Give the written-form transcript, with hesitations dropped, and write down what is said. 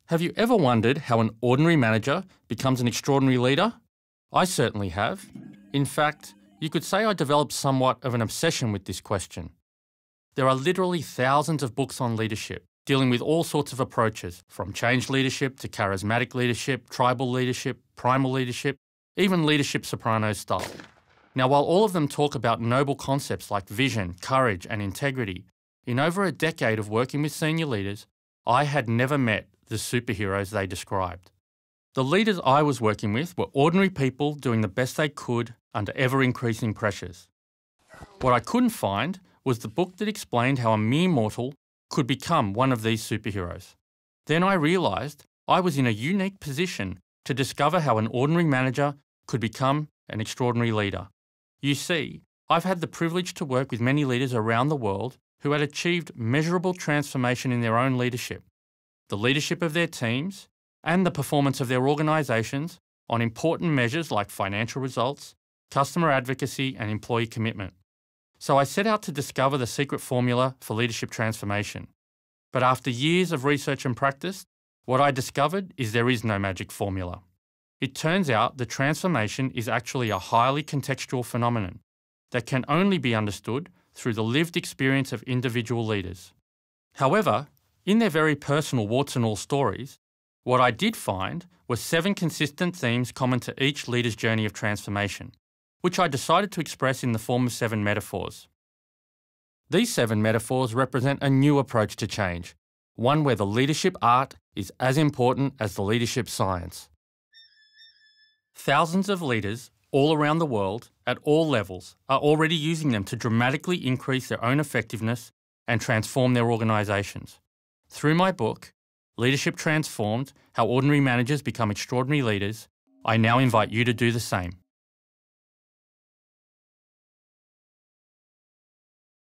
Have you ever wondered how an ordinary manager becomes an extraordinary leader? I certainly have. In fact, you could say I developed somewhat of an obsession with this question. There are literally thousands of books on leadership, dealing with all sorts of approaches, from change leadership to charismatic leadership, tribal leadership, primal leadership, even leadership soprano style. Now, while all of them talk about noble concepts like vision, courage, and integrity, in over a decade of working with senior leaders, I had never met the superheroes they described. The leaders I was working with were ordinary people doing the best they could under ever-increasing pressures. What I couldn't find was the book that explained how a mere mortal could become one of these superheroes. Then I realised I was in a unique position to discover how an ordinary manager could become an extraordinary leader. You see, I've had the privilege to work with many leaders around the world who had achieved measurable transformation in their own leadership, the leadership of their teams, and the performance of their organisations on important measures like financial results, customer advocacy, and employee commitment. So I set out to discover the secret formula for leadership transformation. But after years of research and practice, what I discovered is there is no magic formula. It turns out that transformation is actually a highly contextual phenomenon that can only be understood through the lived experience of individual leaders. However, in their very personal warts and all stories, what I did find were 7 consistent themes common to each leader's journey of transformation, which I decided to express in the form of 7 metaphors. These 7 metaphors represent a new approach to change, one where the leadership art is as important as the leadership science. Thousands of leaders all around the world, at all levels, are already using them to dramatically increase their own effectiveness and transform their organisations. Through my book, Leadership Transformed: How Ordinary Managers Become Extraordinary Leaders, I now invite you to do the same.